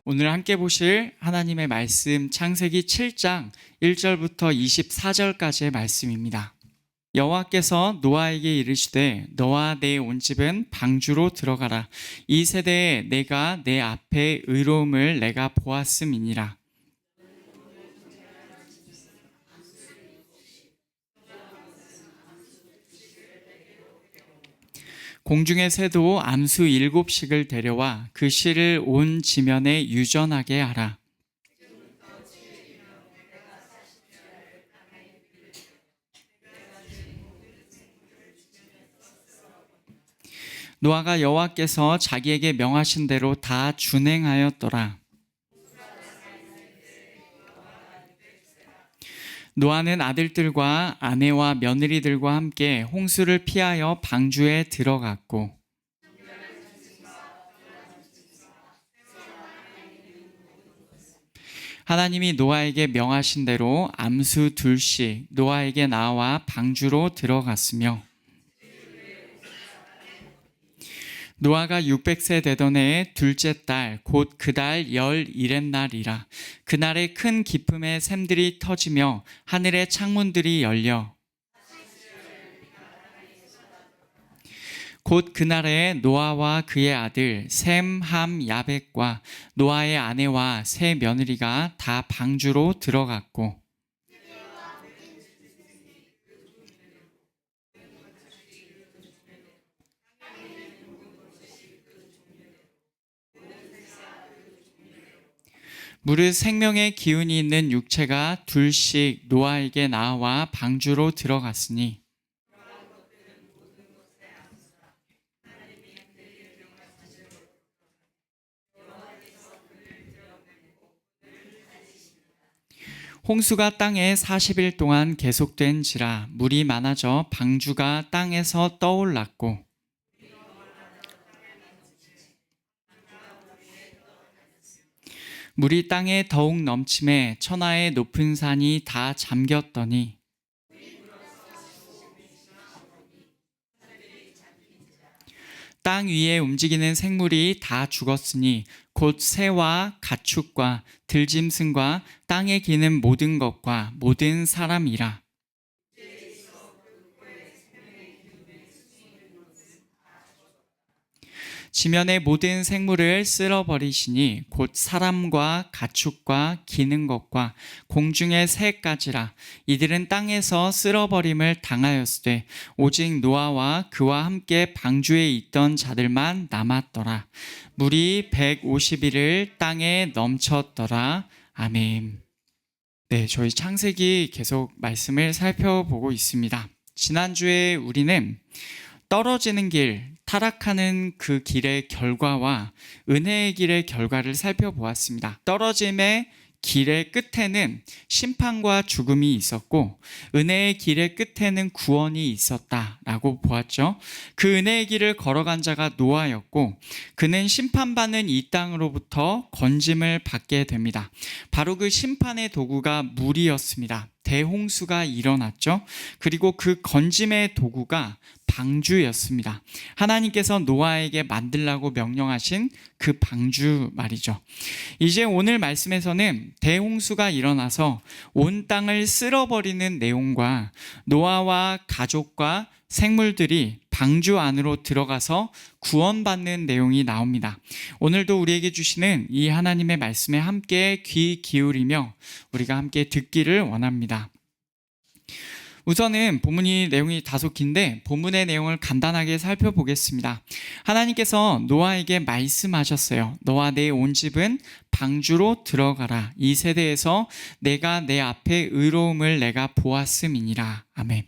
오늘 함께 보실 하나님의 말씀 창세기 7장 1절부터 24절까지의 말씀입니다. 여호와께서 노아에게 이르시되 너와 내 온 집은 방주로 들어가라. 이 세대에 내가 내 앞에 의로움을 내가 보았음이니라. 공중의 새도 암수 7씩을 데려와 그 실을 온 지면에 유전하게 하라. 노아가 여호와께서 자기에게 명하신 대로 다 준행하였더라. 노아는 아들들과 아내와 며느리들과 함께 홍수를 피하여 방주에 들어갔고 하나님이 노아에게 명하신 대로 암수 2씩 노아에게 나와 방주로 들어갔으며 노아가 600세 되던 해의 둘째 달 곧 그 달 11의 날이라. 그날에 큰 기품의 샘들이 터지며 하늘의 창문들이 열려 곧 그날에 노아와 그의 아들 셈, 함, 야벳과 노아의 아내와 세 며느리가 다 방주로 들어갔고 무릇 생명의 기운이 있는 육체가 2씩 노아에게 나와 방주로 들어갔으니 홍수가 땅에 40일 동안 계속된지라 물이 많아져 방주가 땅에서 떠올랐고 물이 땅에 더욱 넘침에 천하의 높은 산이 다 잠겼더니 땅 위에 움직이는 생물이 다 죽었으니 곧 새와 가축과 들짐승과 땅에 기는 모든 것과 모든 사람이라. 지면의 모든 생물을 쓸어버리시니 곧 사람과 가축과 기는 것과 공중의 새까지라. 이들은 땅에서 쓸어버림을 당하였으되 오직 노아와 그와 함께 방주에 있던 자들만 남았더라. 물이 150일을 땅에 넘쳤더라. 아멘. 네, 저희 창세기 계속 말씀을 살펴보고 있습니다. 지난주에 우리는 떨어지는 길, 타락하는 그 길의 결과와 은혜의 길의 결과를 살펴보았습니다. 떨어짐의 길의 끝에는 심판과 죽음이 있었고 은혜의 길의 끝에는 구원이 있었다라고 보았죠. 그 은혜의 길을 걸어간 자가 노아였고 그는 심판받는 이 땅으로부터 건짐을 받게 됩니다. 바로 그 심판의 도구가 물이었습니다. 대홍수가 일어났죠. 그리고 그 건짐의 도구가 방주였습니다. 하나님께서 노아에게 만들라고 명령하신 그 방주 말이죠. 이제 오늘 말씀에서는 대홍수가 일어나서 온 땅을 쓸어버리는 내용과 노아와 가족과 생물들이 방주 안으로 들어가서 구원받는 내용이 나옵니다. 오늘도 우리에게 주시는 이 하나님의 말씀에 함께 귀 기울이며 우리가 함께 듣기를 원합니다. 우선은 본문이 내용이 다소 긴데 본문의 내용을 간단하게 살펴보겠습니다. 하나님께서 노아에게 말씀하셨어요. 너와 내 온 집은 방주로 들어가라. 이 세대에서 내가 내 앞에 의로움을 내가 보았음이니라. 아멘.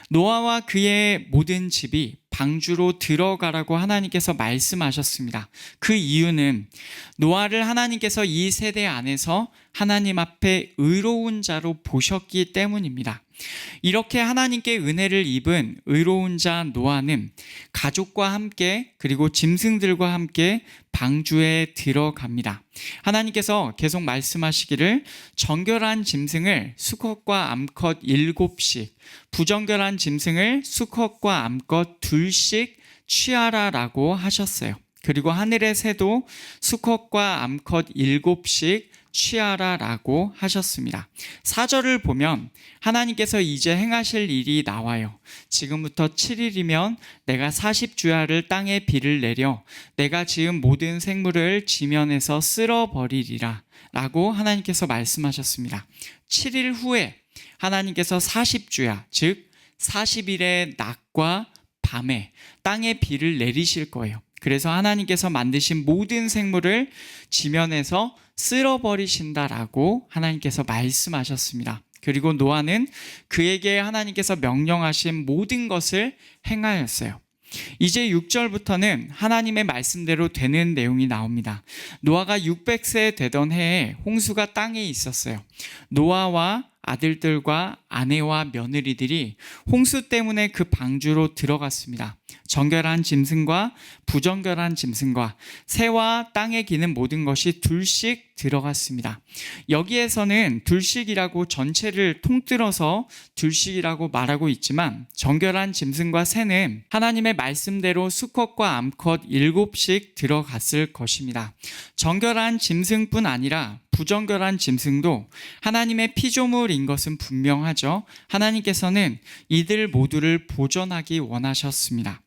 노아와 그의 모든 집이 방주로 들어가라고 하나님께서 말씀하셨습니다. 그 이유는 노아를 하나님께서 이 세대 안에서 하나님 앞에 의로운 자로 보셨기 때문입니다. 이렇게 하나님께 은혜를 입은 의로운 자 노아는 가족과 함께 그리고 짐승들과 함께 방주에 들어갑니다. 하나님께서 계속 말씀하시기를 정결한 짐승을 수컷과 암컷 7씩, 부정결한 짐승을 수컷과 암컷 2씩 취하라라고 하셨어요. 그리고 하늘의 새도 수컷과 암컷 7씩 취하라라고 하셨습니다. 4절을 보면 하나님께서 이제 행하실 일이 나와요. 지금부터 7일이면 내가 40주야를 땅에 비를 내려 내가 지은 모든 생물을 지면에서 쓸어버리리라 라고 하나님께서 말씀하셨습니다. 7일 후에 하나님께서 40주야, 즉 40일의 낮과 밤에 땅에 비를 내리실 거예요. 그래서 하나님께서 만드신 모든 생물을 지면에서 쓸어버리신다라고 하나님께서 말씀하셨습니다. 그리고 노아는 그에게 하나님께서 명령하신 모든 것을 행하였어요. 이제 6절부터는 하나님의 말씀대로 되는 내용이 나옵니다. 노아가 600세 되던 해에 홍수가 땅에 있었어요. 노아와 아들들과 아내와 며느리들이 홍수 때문에 그 방주로 들어갔습니다. 정결한 짐승과 부정결한 짐승과 새와 땅에 기는 모든 것이 둘씩 들어갔습니다. 여기에서는 둘씩이라고 전체를 통틀어서 둘씩이라고 말하고 있지만 정결한 짐승과 새는 하나님의 말씀대로 수컷과 암컷 7씩 들어갔을 것입니다. 정결한 짐승뿐 아니라 부정결한 짐승도 하나님의 피조물인 것은 분명하죠. 하나님께서는 이들 모두를 보존하기 원하셨습니다.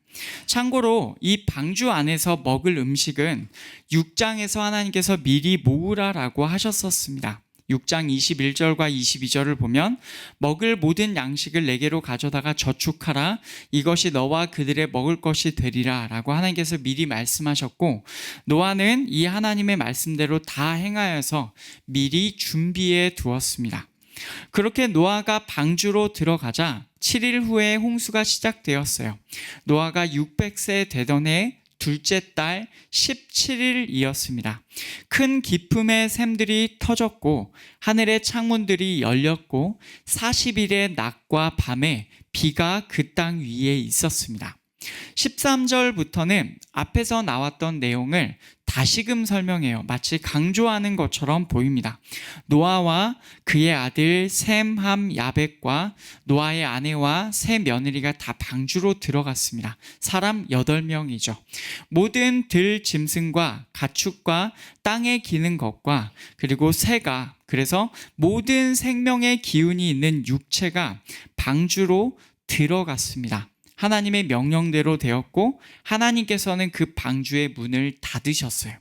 참고로 이 방주 안에서 먹을 음식은 6장에서 하나님께서 미리 모으라라고 하셨었습니다. 6장 21절과 22절을 보면 먹을 모든 양식을 내게로 가져다가 저축하라. 이것이 너와 그들의 먹을 것이 되리라 라고 하나님께서 미리 말씀하셨고 노아는 이 하나님의 말씀대로 다 행하여서 미리 준비해 두었습니다. 그렇게 노아가 방주로 들어가자 7일 후에 홍수가 시작되었어요. 노아가 600세 되던 해 둘째 달 17일이었습니다. 큰 기품의 샘들이 터졌고 하늘의 창문들이 열렸고 40일의 낮과 밤에 비가 그 땅 위에 있었습니다. 13절부터는 앞에서 나왔던 내용을 다시금 설명해요. 마치 강조하는 것처럼 보입니다. 노아와 그의 아들 셈, 함, 야벳과 노아의 아내와 세 며느리가 다 방주로 들어갔습니다. 사람 8명이죠. 모든 들 짐승과 가축과 땅에 기는 것과 그리고 새가, 그래서 모든 생명의 기운이 있는 육체가 방주로 들어갔습니다. 하나님의 명령대로 되었고 하나님께서는 그 방주의 문을 닫으셨어요.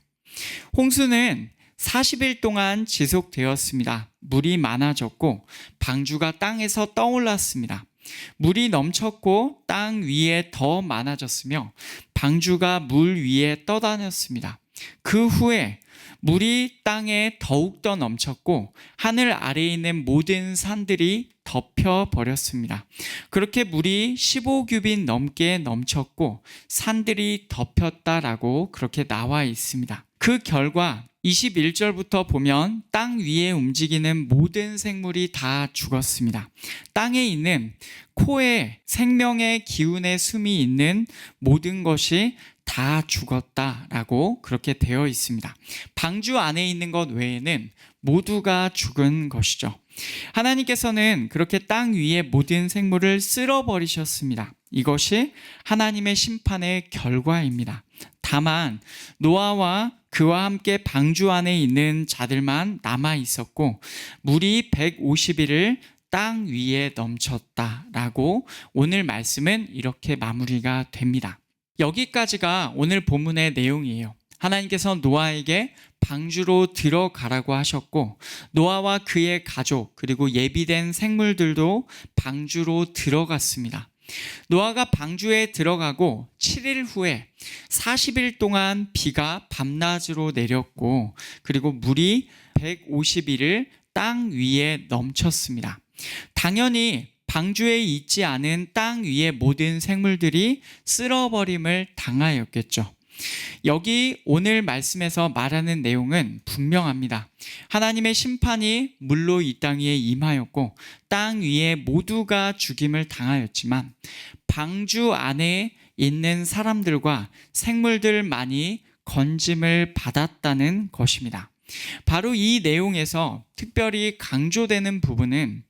홍수는 40일 동안 지속되었습니다. 물이 많아졌고 방주가 땅에서 떠올랐습니다. 물이 넘쳤고 땅 위에 더 많아졌으며 방주가 물 위에 떠다녔습니다. 그 후에 물이 땅에 더욱더 넘쳤고 하늘 아래에 있는 모든 산들이 덮여버렸습니다. 그렇게 물이 15규빗 넘게 넘쳤고 산들이 덮였다라고 그렇게 나와 있습니다. 그 결과 21절부터 보면 땅 위에 움직이는 모든 생물이 다 죽었습니다. 땅에 있는 코에 생명의 기운의 숨이 있는 모든 것이 다 죽었다라고 그렇게 되어 있습니다. 방주 안에 있는 것 외에는 모두가 죽은 것이죠. 하나님께서는 그렇게 땅 위의 모든 생물을 쓸어버리셨습니다. 이것이 하나님의 심판의 결과입니다. 다만 노아와 그와 함께 방주 안에 있는 자들만 남아 있었고 물이 150일을 땅 위에 넘쳤다라고 오늘 말씀은 이렇게 마무리가 됩니다. 여기까지가 오늘 본문의 내용이에요. 하나님께서 노아에게 방주로 들어가라고 하셨고 노아와 그의 가족 그리고 예비된 생물들도 방주로 들어갔습니다. 노아가 방주에 들어가고 7일 후에 40일 동안 비가 밤낮으로 내렸고 그리고 물이 150일을 땅 위에 넘쳤습니다. 당연히 방주에 있지 않은 땅 위의 모든 생물들이 쓸어버림을 당하였겠죠. 여기 오늘 말씀에서 말하는 내용은 분명합니다. 하나님의 심판이 물로 이 땅 위에 임하였고 땅 위에 모두가 죽임을 당하였지만 방주 안에 있는 사람들과 생물들만이 건짐을 받았다는 것입니다. 바로 이 내용에서 특별히 강조되는 부분은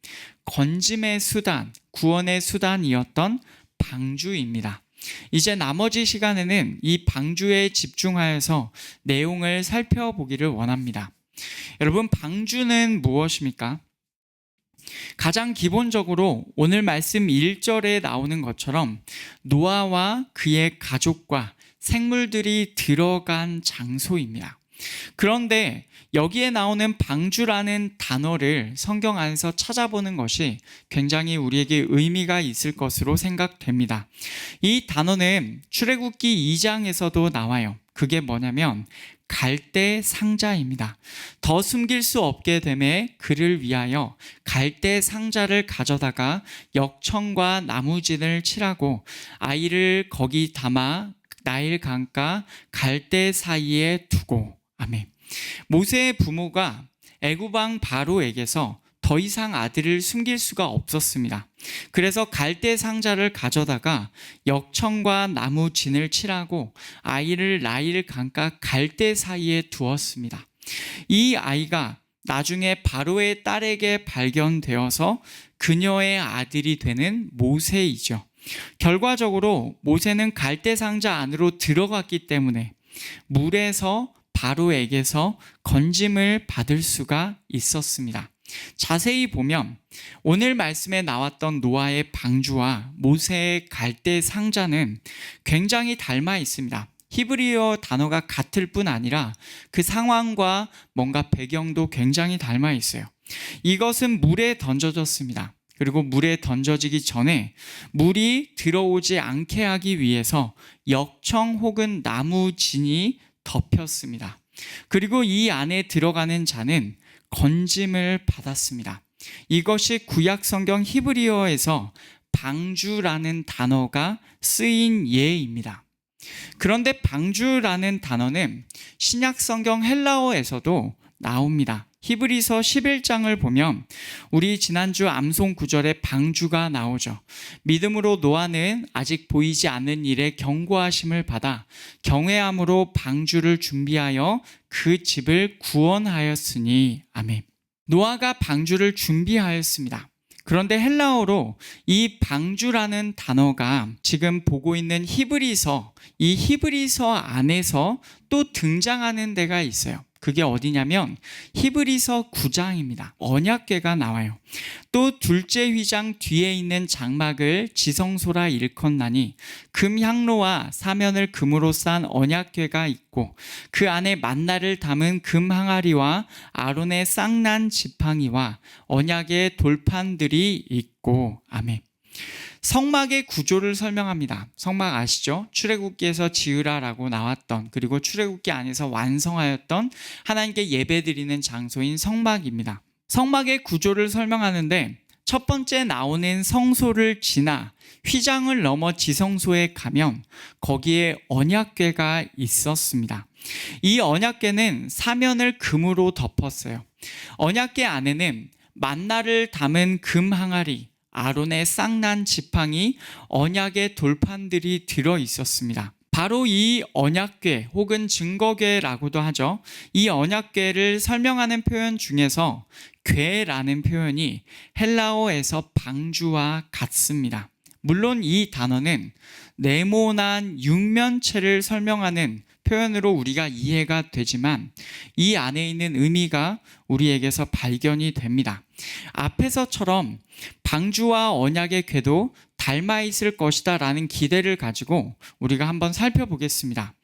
건짐의 수단, 구원의 수단이었던 방주입니다. 이제 나머지 시간에는 이 방주에 집중하여서 내용을 살펴보기를 원합니다. 여러분, 방주는 무엇입니까? 가장 기본적으로 오늘 말씀 1절에 나오는 것처럼 노아와 그의 가족과 생물들이 들어간 장소입니다. 그런데 여기에 나오는 방주라는 단어를 성경 안에서 찾아보는 것이 굉장히 우리에게 의미가 있을 것으로 생각됩니다. 이 단어는 출애굽기 2장에서도 나와요. 그게 뭐냐면 갈대 상자입니다. 더 숨길 수 없게 됨에 그를 위하여 갈대 상자를 가져다가 역청과 나무진을 칠하고 아이를 거기 담아 나일 강가 갈대 사이에 두고. 아멘. 모세의 부모가 애굽 왕 바로에게서 더 이상 아들을 숨길 수가 없었습니다. 그래서 갈대 상자를 가져다가 역청과 나무 진을 칠하고 아이를 나일 강가 갈대 사이에 두었습니다. 이 아이가 나중에 바로의 딸에게 발견되어서 그녀의 아들이 되는 모세이죠. 결과적으로 모세는 갈대 상자 안으로 들어갔기 때문에 물에서 바로에게서 건짐을 받을 수가 있었습니다. 자세히 보면 오늘 말씀에 나왔던 노아의 방주와 모세의 갈대 상자는 굉장히 닮아 있습니다. 히브리어 단어가 같을 뿐 아니라 그 상황과 뭔가 배경도 굉장히 닮아 있어요. 이것은 물에 던져졌습니다. 그리고 물에 던져지기 전에 물이 들어오지 않게 하기 위해서 역청 혹은 나무 진이 덮였습니다. 그리고 이 안에 들어가는 자는 건짐을 받았습니다. 이것이 구약 성경 히브리어에서 방주라는 단어가 쓰인 예입니다. 그런데 방주라는 단어는 신약 성경 헬라어에서도 나옵니다. 히브리서 11장을 보면 우리 지난주 암송 구절에 방주가 나오죠. 믿음으로 노아는 아직 보이지 않는 일에 경고하심을 받아 경외함으로 방주를 준비하여 그 집을 구원하였으니. 아멘. 노아가 방주를 준비하였습니다. 그런데 헬라어로 이 방주라는 단어가 지금 보고 있는 히브리서, 이 히브리서 안에서 또 등장하는 데가 있어요. 그게 어디냐면 히브리서 9장입니다. 언약궤가 나와요. 또 둘째 휘장 뒤에 있는 장막을 지성소라 일컫나니 금향로와 사면을 금으로 싼 언약궤가 있고 그 안에 만나를 담은 금 항아리와 아론의 쌍난 지팡이와 언약의 돌판들이 있고. 아멘. 성막의 구조를 설명합니다. 성막 아시죠? 출애굽기에서 지으라라고 나왔던, 그리고 출애굽기 안에서 완성하였던 하나님께 예배드리는 장소인 성막입니다. 성막의 구조를 설명하는데 첫 번째 나오는 성소를 지나 휘장을 넘어 지성소에 가면 거기에 언약궤가 있었습니다. 이 언약궤는 사면을 금으로 덮었어요. 언약궤 안에는 만나를 담은 금 항아리, 아론의 쌍난 지팡이, 언약의 돌판들이 들어 있었습니다. 바로 이 언약궤 혹은 증거궤라고도 하죠. 이 언약궤를 설명하는 표현 중에서 궤라는 표현이 헬라어에서 방주와 같습니다. 물론 이 단어는 네모난 육면체를 설명하는 표현으로 우리가 이해가 되지만 이 안에 있는 의미가 우리에게서 발견이 됩니다. 앞에서처럼 방주와 언약의 궤도 닮아 있을 것이다 라는 기대를 가지고 우리가 한번 살펴보겠습니다.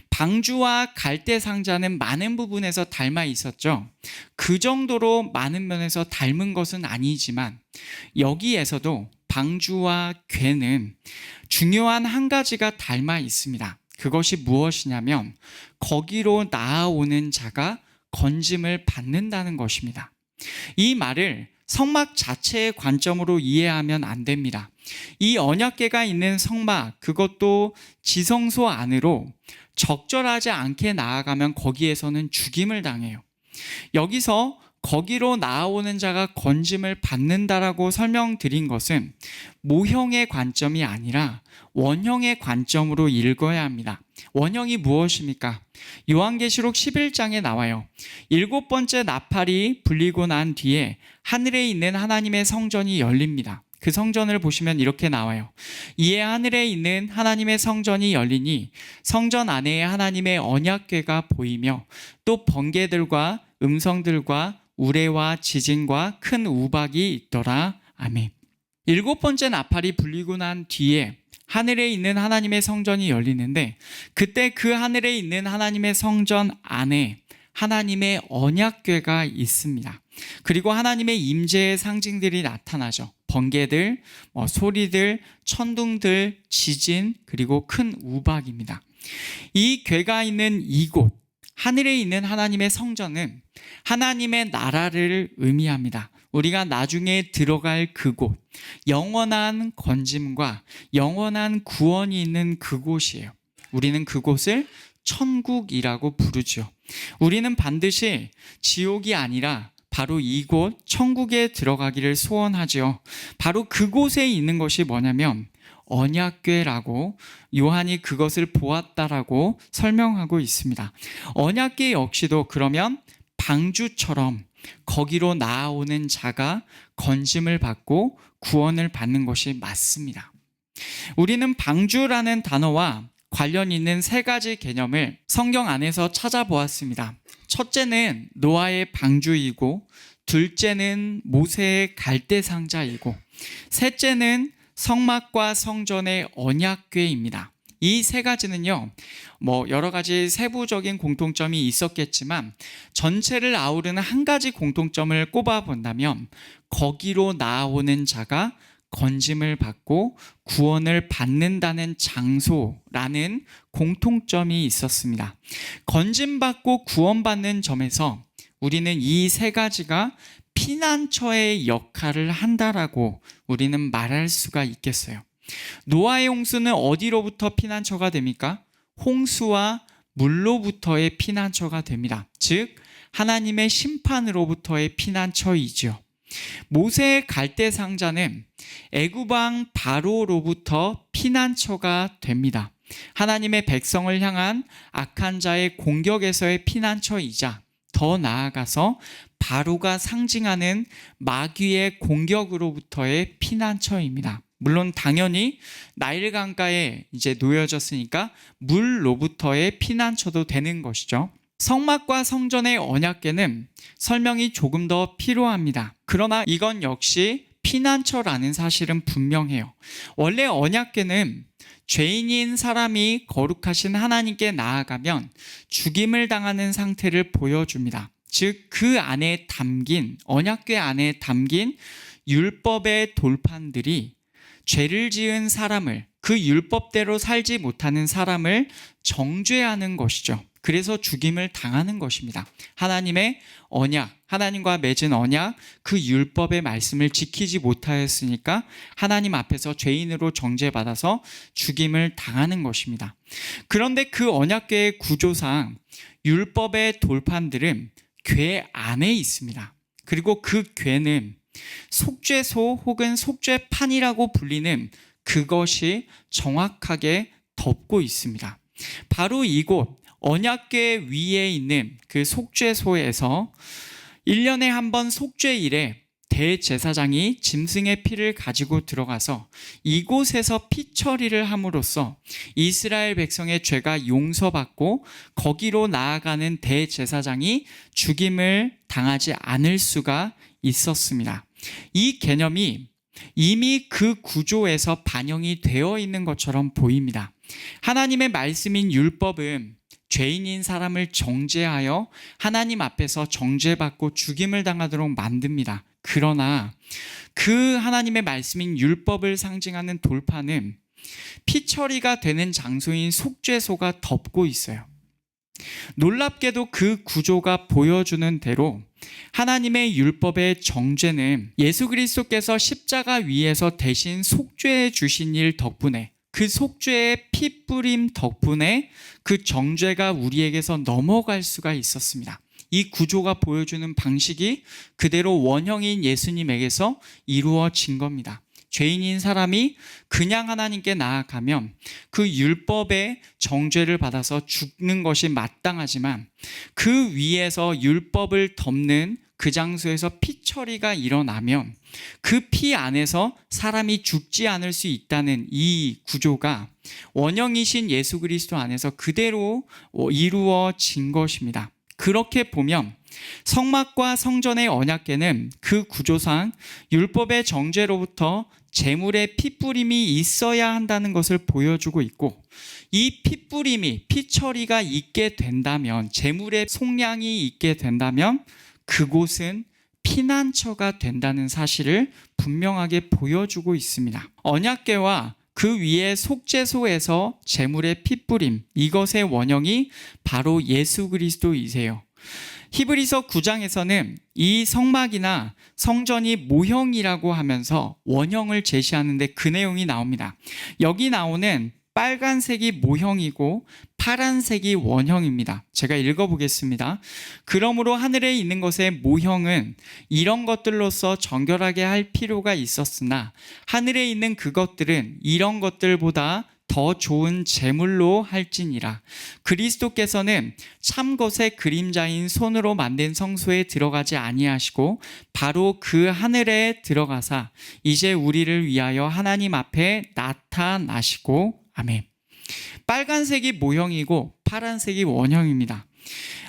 방주와 갈대 상자는 많은 부분에서 닮아 있었죠. 그 정도로 많은 면에서 닮은 것은 아니지만 여기에서도 방주와 궤는 중요한 한 가지가 닮아 있습니다. 그것이 무엇이냐면 거기로 나아오는 자가 건짐을 받는다는 것입니다. 이 말을 성막 자체의 관점으로 이해하면 안 됩니다. 이 언약궤가 있는 성막, 그것도 지성소 안으로 적절하지 않게 나아가면 거기에서는 죽임을 당해요. 여기서 거기로 나아오는 자가 건짐을 받는다라고 설명드린 것은 모형의 관점이 아니라 원형의 관점으로 읽어야 합니다. 원형이 무엇입니까? 요한계시록 11장에 나와요. 7번째 나팔이 불리고 난 뒤에 하늘에 있는 하나님의 성전이 열립니다. 그 성전을 보시면 이렇게 나와요. 이에 하늘에 있는 하나님의 성전이 열리니 성전 안에 하나님의 언약궤가 보이며 또 번개들과 음성들과 우레와 지진과 큰 우박이 있더라. 아멘. 7번째 나팔이 불리고 난 뒤에 하늘에 있는 하나님의 성전이 열리는데, 그때 그 하늘에 있는 하나님의 성전 안에 하나님의 언약궤가 있습니다. 그리고 하나님의 임재의 상징들이 나타나죠. 번개들, 소리들, 천둥들, 지진, 그리고 큰 우박입니다. 이 궤가 있는 이곳, 하늘에 있는 하나님의 성전은 하나님의 나라를 의미합니다. 우리가 나중에 들어갈 그곳, 영원한 건짐과 영원한 구원이 있는 그곳이에요. 우리는 그곳을 천국이라고 부르죠. 우리는 반드시 지옥이 아니라 바로 이곳 천국에 들어가기를 소원하죠. 바로 그곳에 있는 것이 뭐냐면 언약궤라고, 요한이 그것을 보았다라고 설명하고 있습니다. 언약궤 역시도 그러면 방주처럼 거기로 나아오는 자가 건짐을 받고 구원을 받는 것이 맞습니다. 우리는 방주라는 단어와 관련 있는 3가지 개념을 성경 안에서 찾아보았습니다. 첫째는 노아의 방주이고, 둘째는 모세의 갈대 상자이고, 셋째는 성막과 성전의 언약궤입니다. 이 3가지는요, 여러 가지 세부적인 공통점이 있었겠지만 전체를 아우르는 한 가지 공통점을 꼽아본다면 거기로 나아오는 자가 건짐을 받고 구원을 받는다는 장소라는 공통점이 있었습니다. 건짐받고 구원받는 점에서 우리는 이 3가지가 피난처의 역할을 한다라고 우리는 말할 수가 있겠어요. 노아의 홍수는 어디로부터 피난처가 됩니까? 홍수와 물로부터의 피난처가 됩니다. 즉 하나님의 심판으로부터의 피난처이죠. 모세의 갈대 상자는 애굽 왕 바로로부터 피난처가 됩니다. 하나님의 백성을 향한 악한 자의 공격에서의 피난처이자, 더 나아가서 바로가 상징하는 마귀의 공격으로부터의 피난처입니다. 물론 당연히 나일 강가에 이제 놓여졌으니까 물로부터의 피난처도 되는 것이죠. 성막과 성전의 언약궤는 설명이 조금 더 필요합니다. 그러나 이건 역시 피난처라는 사실은 분명해요. 원래 언약궤는 죄인인 사람이 거룩하신 하나님께 나아가면 죽임을 당하는 상태를 보여줍니다. 즉 그 안에 담긴, 언약궤 안에 담긴 율법의 돌판들이 죄를 지은 사람을, 그 율법대로 살지 못하는 사람을 정죄하는 것이죠. 그래서 죽임을 당하는 것입니다. 하나님의 언약, 하나님과 맺은 언약, 그 율법의 말씀을 지키지 못하였으니까 하나님 앞에서 죄인으로 정죄받아서 죽임을 당하는 것입니다. 그런데 그 언약궤의 구조상 율법의 돌판들은 궤 안에 있습니다. 그리고 그 궤는 속죄소 혹은 속죄판이라고 불리는 그것이 정확하게 덮고 있습니다. 바로 이곳 언약궤 위에 있는 그 속죄소에서 1년에 한 번 속죄일에 대제사장이 짐승의 피를 가지고 들어가서 이곳에서 피 처리를 함으로써 이스라엘 백성의 죄가 용서받고 거기로 나아가는 대제사장이 죽임을 당하지 않을 수가 있었습니다. 이 개념이 이미 그 구조에서 반영이 되어 있는 것처럼 보입니다. 하나님의 말씀인 율법은 죄인인 사람을 정죄하여 하나님 앞에서 정죄받고 죽임을 당하도록 만듭니다. 그러나 그 하나님의 말씀인 율법을 상징하는 돌판은 피처리가 되는 장소인 속죄소가 덮고 있어요. 놀랍게도 그 구조가 보여주는 대로 하나님의 율법의 정죄는 예수 그리스도께서 십자가 위에서 대신 속죄해 주신 일 덕분에, 그 속죄의 피 뿌림 덕분에 그 정죄가 우리에게서 넘어갈 수가 있었습니다. 이 구조가 보여주는 방식이 그대로 원형인 예수님에게서 이루어진 겁니다. 죄인인 사람이 그냥 하나님께 나아가면 그 율법의 정죄를 받아서 죽는 것이 마땅하지만 그 위에서 율법을 덮는 그 장소에서 피 처리가 일어나면 그 피 안에서 사람이 죽지 않을 수 있다는 이 구조가 원형이신 예수 그리스도 안에서 그대로 이루어진 것입니다. 그렇게 보면 성막과 성전의 언약궤는 그 구조상 율법의 정죄로부터 제물의 피뿌림이 있어야 한다는 것을 보여주고 있고, 이 피뿌림이 피처리가 있게 된다면, 제물의 속량이 있게 된다면 그곳은 피난처가 된다는 사실을 분명하게 보여주고 있습니다. 언약궤와 그 위에 속죄소에서 제물의 피뿌림, 이것의 원형이 바로 예수 그리스도이세요. 히브리서 9장에서는 이 성막이나 성전이 모형이라고 하면서 원형을 제시하는데 그 내용이 나옵니다. 여기 나오는 빨간색이 모형이고 파란색이 원형입니다. 제가 읽어보겠습니다. 그러므로 하늘에 있는 것의 모형은 이런 것들로서 정결하게 할 필요가 있었으나 하늘에 있는 그것들은 이런 것들보다 더 좋은 제물로 할지니라. 그리스도께서는 참 것의 그림자인 손으로 만든 성소에 들어가지 아니하시고 바로 그 하늘에 들어가사 이제 우리를 위하여 하나님 앞에 나타나시고. 아멘. 빨간색이 모형이고 파란색이 원형입니다.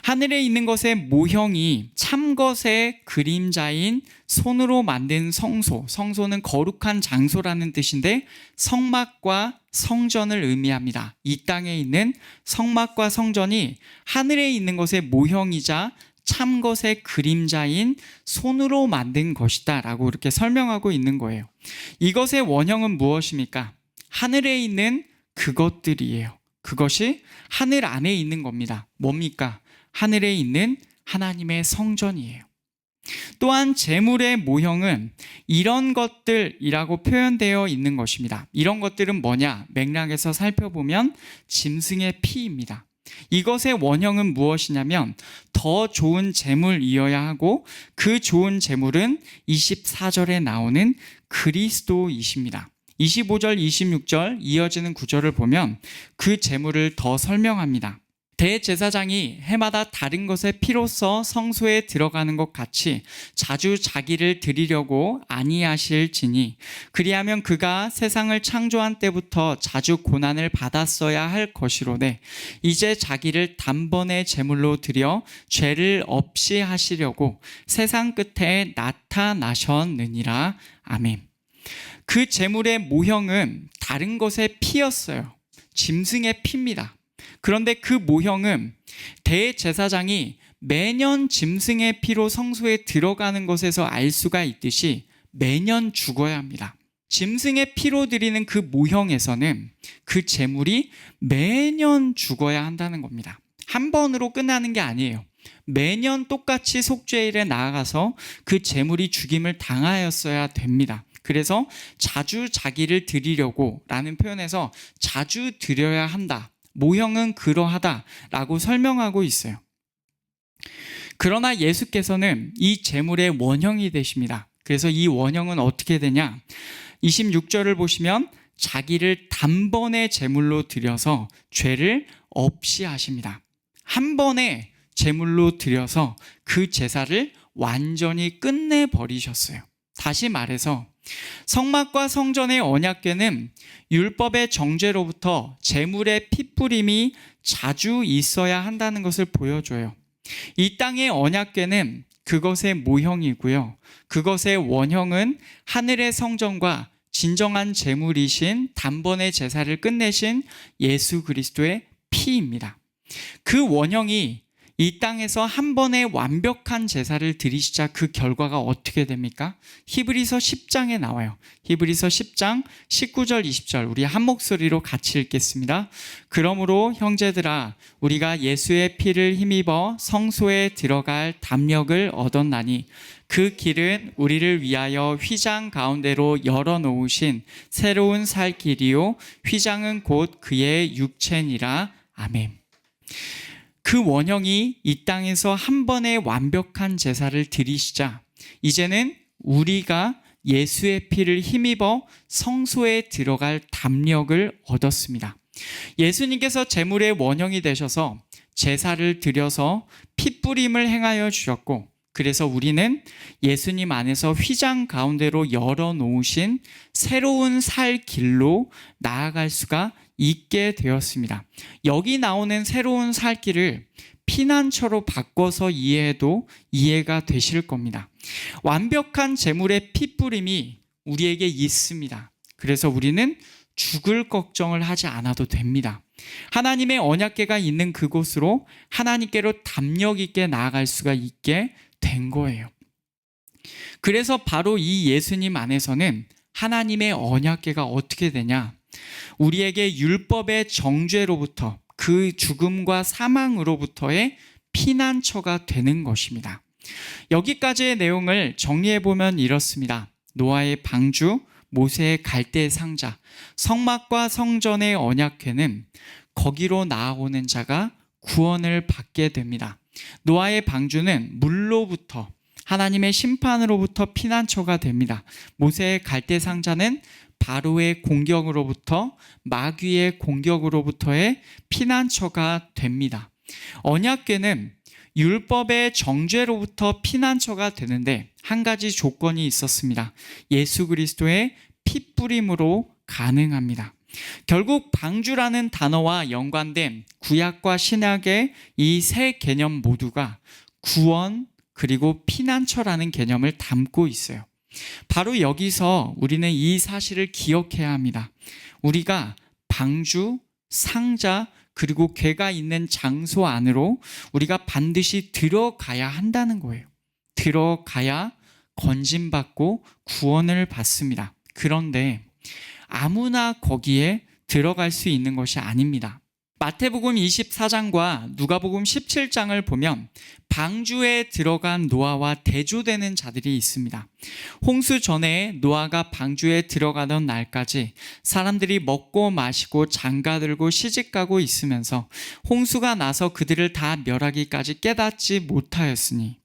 하늘에 있는 것의 모형이 참 것의 그림자인 손으로 만든 성소, 성소는 거룩한 장소라는 뜻인데 성막과 성전을 의미합니다. 이 땅에 있는 성막과 성전이 하늘에 있는 것의 모형이자 참 것의 그림자인 손으로 만든 것이다 라고 이렇게 설명하고 있는 거예요. 이것의 원형은 무엇입니까? 하늘에 있는 그것들이에요. 그것이 하늘 안에 있는 겁니다. 뭡니까? 하늘에 있는 하나님의 성전이에요. 또한 제물의 모형은 이런 것들이라고 표현되어 있는 것입니다. 이런 것들은 뭐냐? 맥락에서 살펴보면 짐승의 피입니다. 이것의 원형은 무엇이냐면 더 좋은 제물이어야 하고 그 좋은 제물은 24절에 나오는 그리스도이십니다. 25절, 26절 이어지는 구절을 보면 그 제물을 더 설명합니다. 대제사장이 해마다 다른 것의 피로써 성소에 들어가는 것 같이 자주 자기를 드리려고 아니하실지니 그리하면 그가 세상을 창조한 때부터 자주 고난을 받았어야 할 것이로되 이제 자기를 단번에 제물로 드려 죄를 없이 하시려고 세상 끝에 나타나셨느니라. 아멘. 그 제물의 모형은 다른 것의 피였어요. 짐승의 피입니다. 그런데 그 모형은 대제사장이 매년 짐승의 피로 성소에 들어가는 것에서 알 수가 있듯이 매년 죽어야 합니다. 짐승의 피로 드리는 그 모형에서는 그 제물이 매년 죽어야 한다는 겁니다. 한 번으로 끝나는 게 아니에요. 매년 똑같이 속죄일에 나아가서 그 제물이 죽임을 당하였어야 됩니다. 그래서 자주 자기를 드리려고 라는 표현에서 자주 드려야 한다. 모형은 그러하다라고 설명하고 있어요. 그러나 예수께서는 이 제물의 원형이 되십니다. 그래서 이 원형은 어떻게 되냐? 26절을 보시면 자기를 단번에 제물로 드려서 죄를 없이 하십니다. 한 번에 제물로 드려서 그 제사를 완전히 끝내버리셨어요. 다시 말해서 성막과 성전의 언약궤는 율법의 정죄로부터 제물의 피뿌림이 자주 있어야 한다는 것을 보여줘요. 이 땅의 언약궤는 그것의 모형이고요. 그것의 원형은 하늘의 성전과 진정한 제물이신 단번에 제사를 끝내신 예수 그리스도의 피입니다. 그 원형이 이 땅에서 한 번에 완벽한 제사를 드리시자 그 결과가 어떻게 됩니까? 히브리서 10장에 나와요. 히브리서 10장 19절 20절 우리 한 목소리로 같이 읽겠습니다. 그러므로 형제들아 우리가 예수의 피를 힘입어 성소에 들어갈 담력을 얻었나니 그 길은 우리를 위하여 휘장 가운데로 열어놓으신 새로운 살 길이요 휘장은 곧 그의 육체니라. 아멘. 그 원형이 이 땅에서 한 번에 완벽한 제사를 드리시자 이제는 우리가 예수의 피를 힘입어 성소에 들어갈 담력을 얻었습니다. 예수님께서 제물의 원형이 되셔서 제사를 드려서 피뿌림을 행하여 주셨고 그래서 우리는 예수님 안에서 휘장 가운데로 열어놓으신 새로운 살 길로 나아갈 수가 있게 되었습니다. 여기 나오는 새로운 살 길을 피난처로 바꿔서 이해해도 이해가 되실 겁니다. 완벽한 제물의 피뿌림이 우리에게 있습니다. 그래서 우리는 죽을 걱정을 하지 않아도 됩니다. 하나님의 언약궤가 있는 그곳으로 하나님께로 담력 있게 나아갈 수가 있게 된 거예요. 그래서 바로 이 예수님 안에서는 하나님의 언약궤가 어떻게 되냐? 우리에게 율법의 정죄로부터, 그 죽음과 사망으로부터의 피난처가 되는 것입니다. 여기까지의 내용을 정리해보면 이렇습니다. 노아의 방주, 모세의 갈대 상자, 성막과 성전의 언약궤는 거기로 나아오는 자가 구원을 받게 됩니다. 노아의 방주는 물로부터, 하나님의 심판으로부터 피난처가 됩니다. 모세의 갈대 상자는 바로의 공격으로부터, 마귀의 공격으로부터의 피난처가 됩니다. 언약궤는 율법의 정죄로부터 피난처가 되는데 한 가지 조건이 있었습니다. 예수 그리스도의 피뿌림으로 가능합니다. 결국 방주라는 단어와 연관된 구약과 신약의 이 세 개념 모두가 구원 그리고 피난처라는 개념을 담고 있어요. 바로 여기서 우리는 이 사실을 기억해야 합니다. 우리가 방주, 상자, 그리고 궤가 있는 장소 안으로 우리가 반드시 들어가야 한다는 거예요. 들어가야 건짐받고 구원을 받습니다. 그런데 아무나 거기에 들어갈 수 있는 것이 아닙니다. 마태복음 24장과 누가복음 17장을 보면 방주에 들어간 노아와 대조되는 자들이 있습니다. 홍수 전에 노아가 방주에 들어가던 날까지 사람들이 먹고 마시고 장가들고 시집가고 있으면서 홍수가 나서 그들을 다 멸하기까지 깨닫지 못하였으니,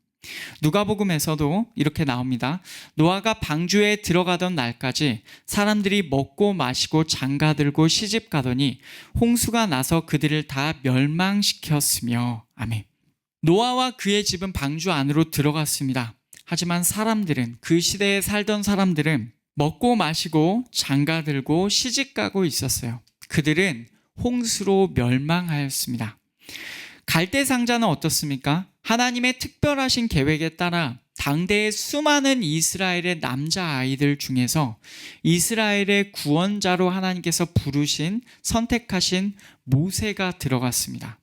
누가복음에서도 이렇게 나옵니다. 노아가 방주에 들어가던 날까지 사람들이 먹고 마시고 장가들고 시집가더니 홍수가 나서 그들을 다 멸망시켰으며. 아멘. 노아와 그의 집은 방주 안으로 들어갔습니다. 하지만 사람들은, 그 시대에 살던 사람들은 먹고 마시고 장가들고 시집가고 있었어요. 그들은 홍수로 멸망하였습니다. 갈대 상자는 어떻습니까? 하나님의 특별하신 계획에 따라 당대의 수많은 이스라엘의 남자아이들 중에서 이스라엘의 구원자로 하나님께서 부르신, 선택하신 모세가 들어갔습니다.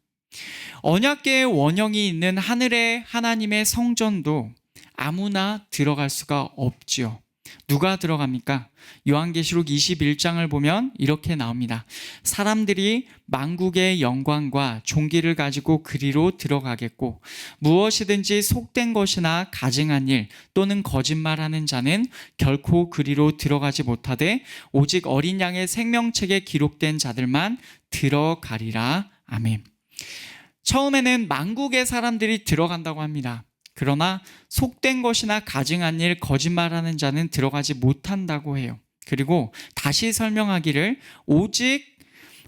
언약궤의 원형이 있는 하늘의 하나님의 성전도 아무나 들어갈 수가 없지요. 누가 들어갑니까? 요한계시록 21장을 보면 이렇게 나옵니다. 사람들이 만국의 영광과 존귀를 가지고 그리로 들어가겠고 무엇이든지 속된 것이나 가증한 일 또는 거짓말하는 자는 결코 그리로 들어가지 못하되 오직 어린 양의 생명책에 기록된 자들만 들어가리라. 아멘. 처음에는 만국의 사람들이 들어간다고 합니다. 그러나 속된 것이나 가증한 일, 거짓말하는 자는 들어가지 못한다고 해요. 그리고 다시 설명하기를 오직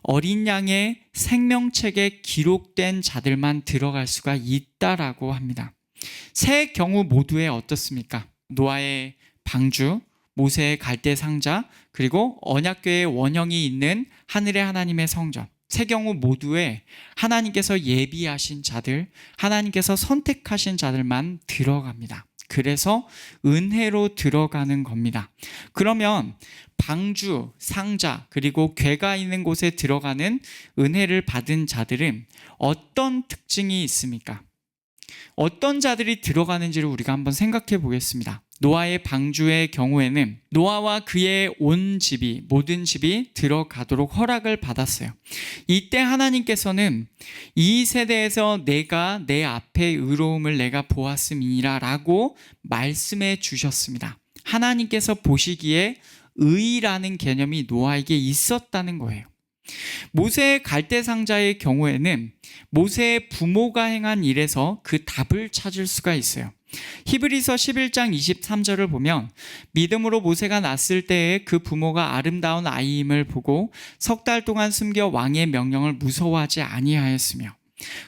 어린 양의 생명책에 기록된 자들만 들어갈 수가 있다라고 합니다. 세 경우 모두에 어떻습니까? 노아의 방주, 모세의 갈대 상자, 그리고 언약궤의 원형이 있는 하늘의 하나님의 성전. 세 경우 모두에 하나님께서 예비하신 자들, 하나님께서 선택하신 자들만 들어갑니다. 그래서 은혜로 들어가는 겁니다. 그러면 방주, 상자, 그리고 궤가 있는 곳에 들어가는 은혜를 받은 자들은 어떤 특징이 있습니까? 어떤 자들이 들어가는지를 우리가 한번 생각해 보겠습니다. 노아의 방주의 경우에는 노아와 그의 온 집이, 모든 집이 들어가도록 허락을 받았어요. 이때 하나님께서는 이 세대에서 내가 내 앞에 의로움을 내가 보았음이니라 라고 말씀해 주셨습니다. 하나님께서 보시기에 의라는 개념이 노아에게 있었다는 거예요. 모세의 갈대 상자의 경우에는 모세의 부모가 행한 일에서 그 답을 찾을 수가 있어요. 히브리서 11장 23절을 보면 믿음으로 모세가 낳았을 때에 그 부모가 아름다운 아이임을 보고 석 달 동안 숨겨 왕의 명령을 무서워하지 아니하였으며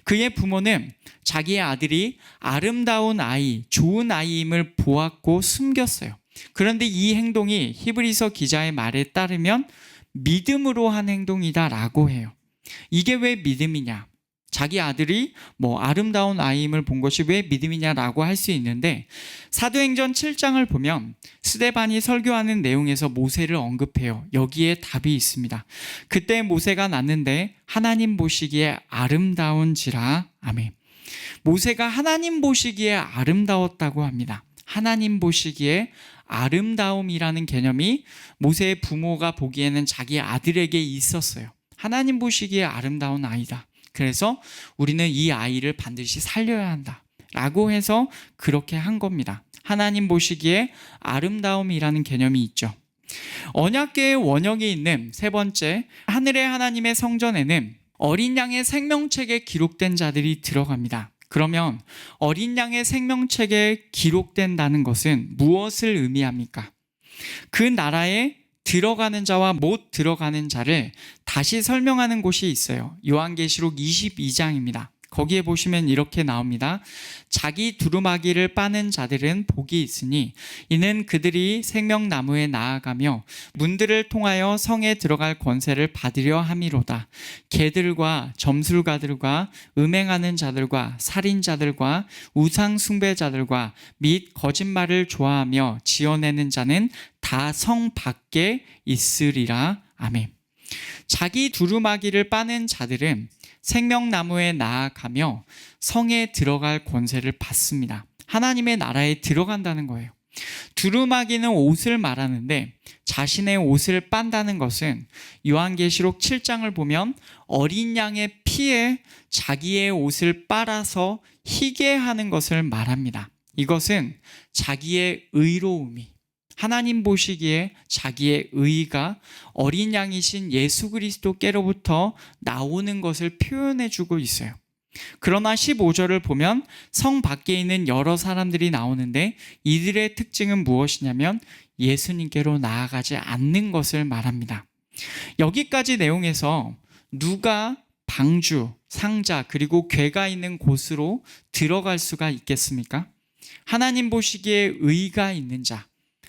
그의 부모는 자기의 아들이 아름다운 아이, 좋은 아이임을 보았고 숨겼어요. 그런데 이 행동이 히브리서 기자의 말에 따르면 믿음으로 한 행동이다라고 해요. 이게 왜 믿음이냐? 자기 아들이 아름다운 아이임을 본 것이 왜 믿음이냐라고 할 수 있는데, 사도행전 7장을 보면 스데반이 설교하는 내용에서 모세를 언급해요. 여기에 답이 있습니다. 그때 모세가 낳는데 하나님 보시기에 아름다운지라. 아멘. 모세가 하나님 보시기에 아름다웠다고 합니다. 하나님 보시기에 아름다움이라는 개념이 모세의 부모가 보기에는 자기 아들에게 있었어요. 하나님 보시기에 아름다운 아이다. 그래서 우리는 이 아이를 반드시 살려야 한다 라고 해서 그렇게 한 겁니다. 하나님 보시기에 아름다움이라는 개념이 있죠. 언약궤의 원형이 있는 세 번째, 하늘의 하나님의 성전에는 어린 양의 생명책에 기록된 자들이 들어갑니다. 그러면 어린 양의 생명책에 기록된다는 것은 무엇을 의미합니까? 그 나라에 들어가는 자와 못 들어가는 자를 다시 설명하는 곳이 있어요. 요한계시록 22장입니다. 거기에 보시면 이렇게 나옵니다. 자기 두루마기를 빠는 자들은 복이 있으니 이는 그들이 생명나무에 나아가며 문들을 통하여 성에 들어갈 권세를 받으려 함이로다. 개들과 점술가들과 음행하는 자들과 살인자들과 우상 숭배자들과 및 거짓말을 좋아하며 지어내는 자는 다 성 밖에 있으리라. 아멘. 자기 두루마기를 빠는 자들은 생명나무에 나아가며 성에 들어갈 권세를 받습니다. 하나님의 나라에 들어간다는 거예요. 두루마기는 옷을 말하는데 자신의 옷을 빤다는 것은 요한계시록 7장을 보면 어린 양의 피에 자기의 옷을 빨아서 희게 하는 것을 말합니다. 이것은 자기의 의로움이, 하나님 보시기에 자기의 의가 어린 양이신 예수 그리스도께로부터 나오는 것을 표현해 주고 있어요. 그러나 15절을 보면 성 밖에 있는 여러 사람들이 나오는데 이들의 특징은 무엇이냐면 예수님께로 나아가지 않는 것을 말합니다. 여기까지 내용에서 누가 방주, 상자 그리고 궤가 있는 곳으로 들어갈 수가 있겠습니까? 하나님 보시기에 의가 있는 자,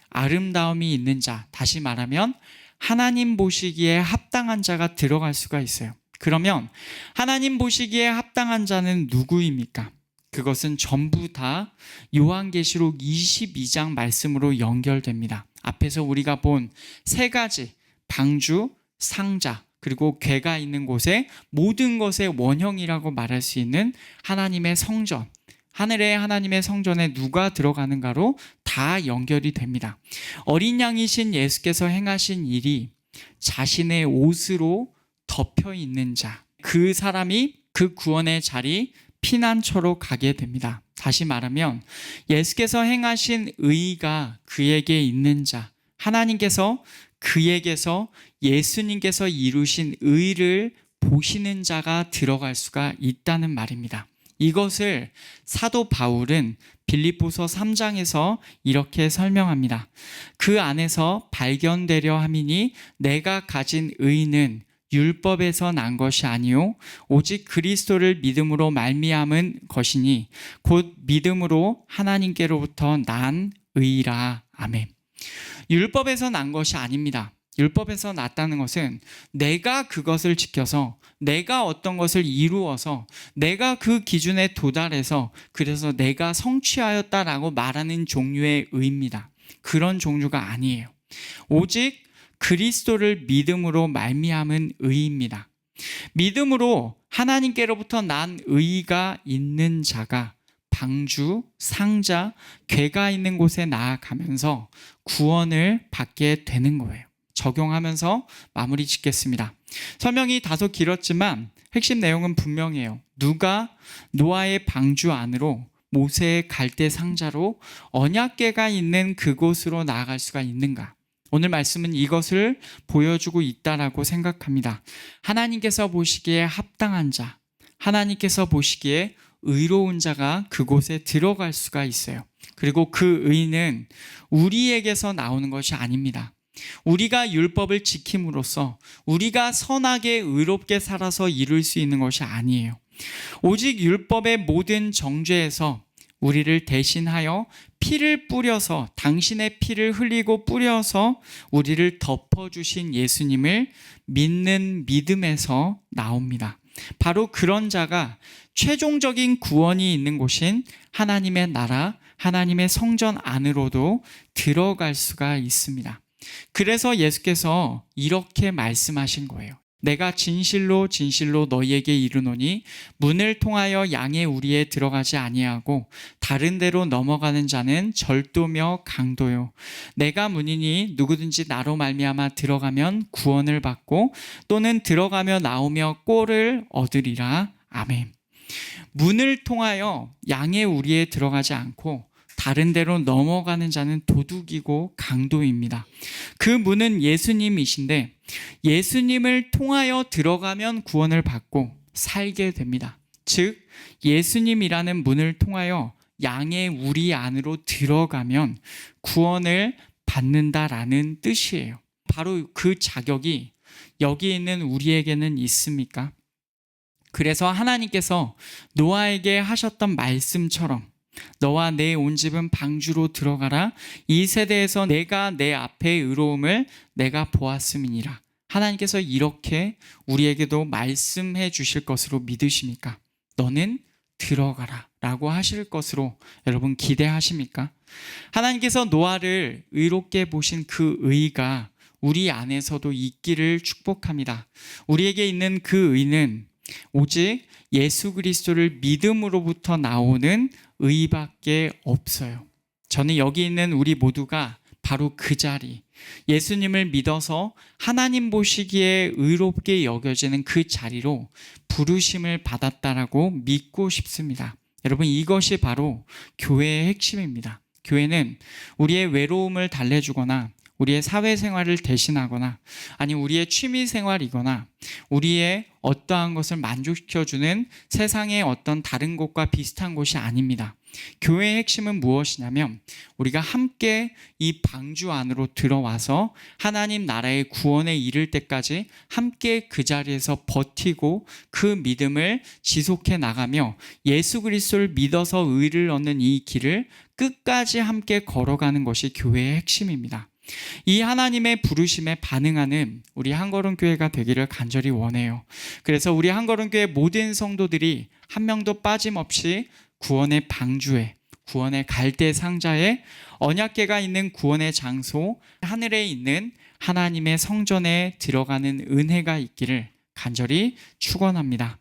아름다움이 있는 자, 다시 말하면 하나님 보시기에 합당한 자가 들어갈 수가 있어요. 그러면 하나님 보시기에 합당한 자는 누구입니까? 그것은 전부 다 요한계시록 22장 말씀으로 연결됩니다. 앞에서 우리가 본 세 가지, 방주, 상자, 그리고 궤가 있는 곳에 모든 것의 원형이라고 말할 수 있는 하나님의 성전, 하늘의 하나님의 성전에 누가 들어가는가로 다 연결이 됩니다. 어린 양이신 예수께서 행하신 일이 자신의 옷으로 덮여 있는 자, 그 사람이 그 구원의 자리 피난처로 가게 됩니다. 다시 말하면 예수께서 행하신 의가 그에게 있는 자, 하나님께서 그에게서 예수님께서 이루신 의를 보시는 자가 들어갈 수가 있다는 말입니다. 이것을 사도 바울은 빌립보서 3장에서 이렇게 설명합니다. 그 안에서 발견되려 함이니 내가 가진 의는 율법에서 난 것이 아니요 오직 그리스도를 믿음으로 말미암은 것이니 곧 믿음으로 하나님께로부터 난 의라. 아멘. 율법에서 난 것이 아닙니다. 율법에서 났다는 것은 내가 그것을 지켜서, 내가 어떤 것을 이루어서, 내가 그 기준에 도달해서 그래서 내가 성취하였다라고 말하는 종류의 의입니다. 그런 종류가 아니에요. 오직 그리스도를 믿음으로 말미암은 의입니다. 믿음으로 하나님께로부터 난 의가 있는 자가 방주, 상자, 궤가 있는 곳에 나아가면서 구원을 받게 되는 거예요. 적용하면서 마무리 짓겠습니다. 설명이 다소 길었지만 핵심 내용은 분명해요. 누가 노아의 방주 안으로 모세의 갈대 상자로 언약궤가 있는 그곳으로 나아갈 수가 있는가? 오늘 말씀은 이것을 보여주고 있다라고 생각합니다. 하나님께서 보시기에 합당한 자, 하나님께서 보시기에 의로운 자가 그곳에 들어갈 수가 있어요. 그리고 그 의는 우리에게서 나오는 것이 아닙니다. 우리가 율법을 지킴으로써 우리가 선하게 의롭게 살아서 이룰 수 있는 것이 아니에요. 오직 율법의 모든 정죄에서 우리를 대신하여 피를 뿌려서, 당신의 피를 흘리고 뿌려서 우리를 덮어주신 예수님을 믿는 믿음에서 나옵니다. 바로 그런 자가 최종적인 구원이 있는 곳인 하나님의 나라, 하나님의 성전 안으로도 들어갈 수가 있습니다. 그래서 예수께서 이렇게 말씀하신 거예요. 내가 진실로 진실로 너희에게 이르노니 문을 통하여 양의 우리에 들어가지 아니하고 다른 데로 넘어가는 자는 절도며 강도요. 내가 문이니 누구든지 나로 말미암아 들어가면 구원을 받고 또는 들어가며 나오며 꼴을 얻으리라. 아멘. 문을 통하여 양의 우리에 들어가지 않고 다른 데로 넘어가는 자는 도둑이고 강도입니다. 그 문은 예수님이신데 예수님을 통하여 들어가면 구원을 받고 살게 됩니다. 즉 예수님이라는 문을 통하여 양의 우리 안으로 들어가면 구원을 받는다라는 뜻이에요. 바로 그 자격이 여기 있는 우리에게는 있습니까? 그래서 하나님께서 노아에게 하셨던 말씀처럼 너와 내 온 집은 방주로 들어가라. 이 세대에서 내가 내 앞에 의로움을 내가 보았음이니라. 하나님께서 이렇게 우리에게도 말씀해 주실 것으로 믿으십니까? 너는 들어가라 라고 하실 것으로 여러분 기대하십니까? 하나님께서 노아를 의롭게 보신 그 의가 우리 안에서도 있기를 축복합니다. 우리에게 있는 그 의는 오직 예수 그리스도를 믿음으로부터 나오는 의밖에 없어요. 저는 여기 있는 우리 모두가 바로 그 자리, 예수님을 믿어서 하나님 보시기에 의롭게 여겨지는 그 자리로 부르심을 받았다라고 믿고 싶습니다. 여러분, 이것이 바로 교회의 핵심입니다. 교회는 우리의 외로움을 달래주거나 우리의 사회생활을 대신하거나 아니 우리의 취미생활이거나 우리의 어떠한 것을 만족시켜주는 세상의 어떤 다른 곳과 비슷한 곳이 아닙니다. 교회의 핵심은 무엇이냐면 우리가 함께 이 방주 안으로 들어와서 하나님 나라의 구원에 이를 때까지 함께 그 자리에서 버티고 그 믿음을 지속해 나가며 예수 그리스도를 믿어서 의를 얻는 이 길을 끝까지 함께 걸어가는 것이 교회의 핵심입니다. 이 하나님의 부르심에 반응하는 우리 한걸음교회가 되기를 간절히 원해요. 그래서 우리 한걸음교회 모든 성도들이 한 명도 빠짐없이 구원의 방주에, 구원의 갈대 상자에, 언약궤가 있는 구원의 장소, 하늘에 있는 하나님의 성전에 들어가는 은혜가 있기를 간절히 축원합니다.